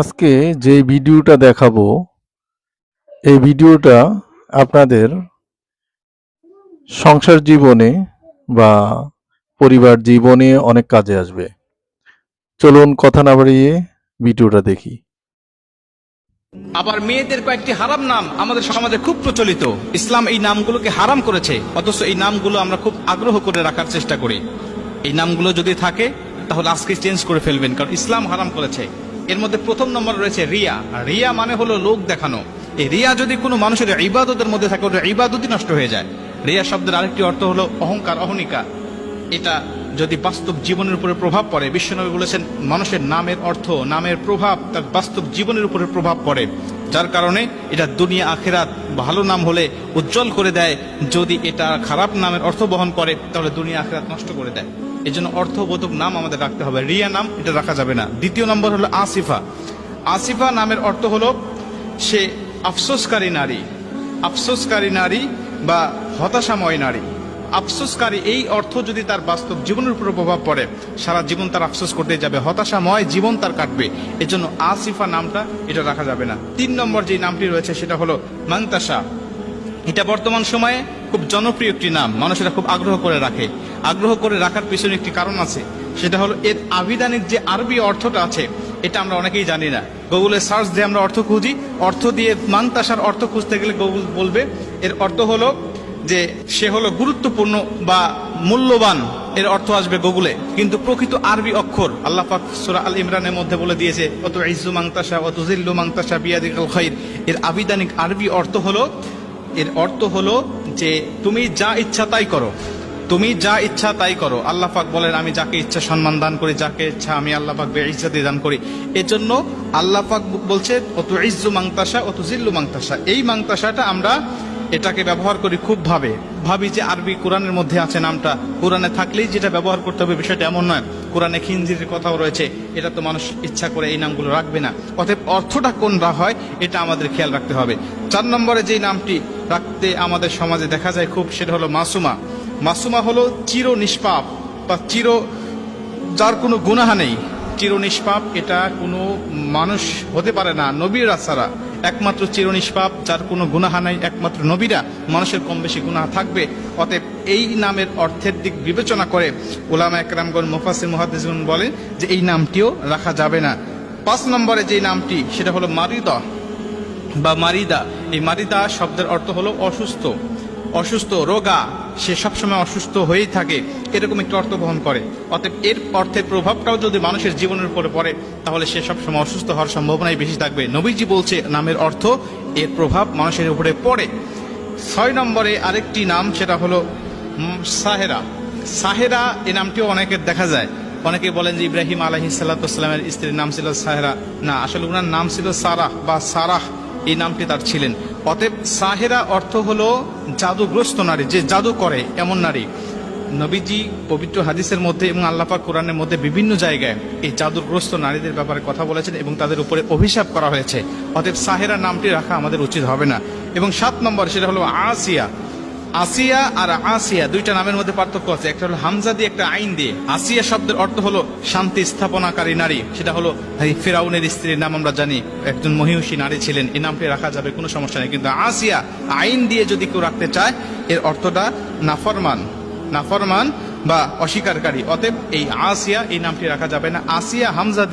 আজকে যে ভিডিওটা দেখাবো এই ভিডিওটা আপনাদের সংসার জীবনে বা পরিবার জীবনে অনেক কাজে আসবে। চলুন কথা না বাড়িয়ে ভিডিওটা দেখি। আবার মেয়েদের কয়েকটি হারাম নাম আমাদের সমাজে খুব প্রচলিত। ইসলাম এই নামগুলোকে হারাম করেছে, অথচ এই নামগুলো আমরা খুব আগ্রহ করে রাখার চেষ্টা করি। এই নামগুলো যদি থাকে তাহলে আজকে চেঞ্জ করে ফেলবেন, কারণ ইসলাম হারাম করেছে। এর মধ্যে প্রথম নম্বর রয়েছে রিয়া। রিয়া মানে হলো লোক দেখানো। এই রিয়া যদি কোনো মানুষের ইবাদতের মধ্যে থাকে, ওটা ইবাদতই নষ্ট হয়ে যায়। রিয়া শব্দের আরেকটি অর্থ হলো অহংকার, অহনিকা। এটা যদি বাস্তব জীবনের উপরে প্রভাব পড়ে, বিশ্বনবী বলেছেন মানুষের নামের অর্থ, নামের প্রভাব তার বাস্তব জীবনের উপরে প্রভাব পড়ে, যার কারণে এটা দুনিয়া আখিরাত ভালো নাম হলে উজ্জ্বল করে দেয়, যদি এটা খারাপ নামের অর্থ বহন করে তাহলে দুনিয়া আখিরাত নষ্ট করে দেয়। এই জন্য অর্থবোধক নাম আমাদের রাখতে হবে। রিয়া নাম এটা রাখা যাবে না। দ্বিতীয় নম্বর হলো আসিফা। আসিফা নামের অর্থ হলো সে আফসোসকারী নারী। আফসোসকারী নারী বা হতাশাময় নারী। আফসোসকারী এই অর্থ যদি তার বাস্তব জীবনের উপর প্রভাব পড়ে, সারা জীবন তার আফসোস করতে যাবে, হতাশাময় জীবন তার কাটবে। এজন্য আসিফা নামটা এটা রাখা যাবে না। 3 নম্বর যে নামটি রয়েছে সেটা হলো মাংতাসা। এটা বর্তমান সময়ে খুব জনপ্রিয় একটি নাম, মানুষেরা খুব আগ্রহ করে রাখে। আগ্রহ করে রাখার পিছনে একটি কারণ আছে, সেটা হলো এর আবিধানিক যে আরবি অর্থটা আছে এটা আমরা অনেকেই জানি না। গুগলে সার্চ দিয়ে আমরা অর্থ খুঁজি, অর্থ দিয়ে মাংতাসার অর্থ খুঁজতে গেলে গুগল বলবে এর অর্থ হলো যে সে হলো গুরুত্বপূর্ণ বা মূল্যবান, এর অর্থ আসবে গুগলে। কিন্তু প্রকৃত আরবি অক্ষর আল্লাহ পাক সূরা আল ইমরানের মধ্যে বলে দিয়েছে, অত ইজ্জু মাংতাসা অত জিল্লু মাংতাসা বিয়াদিকাল খাইর। এর আবিধানিক আরবি অর্থ হলো, এর অর্থ হলো যে তুমি যা ইচ্ছা তাই করো, তুমি যা ইচ্ছা তাই করো। আল্লাহ পাক বলেন আমি যাকে ইচ্ছা সম্মান দান করি, যাকে ইচ্ছা আমি আল্লাহ পাক বেইজ্জতি দান করি। এজন্য আল্লাহ পাক বলছে অত ইজ্জু মাংতাসা অত জিল্লু মাংতাসা। এই মাংতাসাটা আমরা এটাকে ব্যবহার করি খুব ভাবি যে আরবি কোরআনের মধ্যে আছে নামটা, কোরআনে থাকলেই যেটা ব্যবহার করতে হবে বিষয়টা এমন নয়। কোরআনে খিনজিরের কথাও রয়েছে, এটা তো মানুষ ইচ্ছা করে এই নামগুলো রাখবে না। অতএব অর্থটা কোনটা হয় এটা আমাদের খেয়াল রাখতে হবে। 4 নম্বরে যেই নামটি রাখতে আমাদের সমাজে দেখা যায় খুব, সেটা হলো মাসুমা। মাসুমা হলো চির নিষ্পাপ বা যার কোনো গুনাহ নেই, চির নিষ্পাপ। এটা কোনো মানুষ হতে পারে না নবীরা ছাড়া, একমাত্র চির নিষ্পাপ যার কোনো গুনাহ নাই একমাত্র নবীরা। মানুষের কম বেশি গুনাহ থাকবে। অতএব এই নামের অর্থের দিক বিবেচনা করে উলামা একরামগণ মুফাসসির মুহাদ্দিসগণ বলেন যে এই নামটিও রাখা যাবে না। 5 নম্বরে যে নামটি সেটা হলো মারিদা বা মারিদা। এই মারিদা শব্দের অর্থ হলো অসুস্থ, অসুস্থ, রোগা। সে সবসময় অসুস্থ হয়েই থাকে, এরকম একটি অর্থ বহন করে। অতএব এর অর্থের প্রভাবটাও যদি মানুষের জীবনের উপরে পড়ে তাহলে সে সবসময় অসুস্থ হওয়ার সম্ভাবনাই বেশি থাকবে। নবীজি বলছে নামের অর্থ এর প্রভাব মানুষের উপরে পড়ে। 6 নম্বরে আরেকটি নাম সেটা হলো সাহেরা। সাহেরা এই নামটিও অনেকের দেখা যায়। অনেকে বলেন যে ইব্রাহিম আলাইহিস সালাতু ওয়াস সালামের স্ত্রীর নাম ছিল সাহেরা। না, আসলে ওনার নাম ছিল সারাহ বা সারাহ, এই নামটি তার ছিলেন। অতএব সাহেরা অর্থ হলো জাদুগ্রস্ত নারী, যে জাদু করে এমন নারী। নবীজি পবিত্র হাদিসের মধ্যে এবং আল্লাহ পাক কোরআনের মধ্যে বিভিন্ন জায়গায় এই জাদুগ্রস্ত নারীদের ব্যাপারে কথা বলেছেন এবং তাদের উপরে অভিশাপ করা হয়েছে। অতএব সাহেরা নামটি রাখা আমাদের উচিত হবে না। এবং 7 নম্বর সেটা হলো আসিয়া। আসিয়া আর আসিয়া দুইটা নামের মধ্যে পার্থক্য আছে, একটা হলো হামজা দিয়ে একটা আইন দিয়ে। আসিয়া শব্দের অর্থ হলো শান্তি স্থাপনাকারী নারী, সেটা হলো ফিরাউনের স্ত্রীর নাম আমরা জানি, একজন মহিষী নারী ছিলেন, এই নামটি রাখা যাবে, কোনো সমস্যা নেই। কিন্তু আসিয়া আইন দিয়ে যদি কেউ রাখতে চায় এর অর্থটা নাফরমান বা অস্বীকারী। অতএব এই আসিয়া এই নামটি রাখা যাবে না। আসিয়া হামজা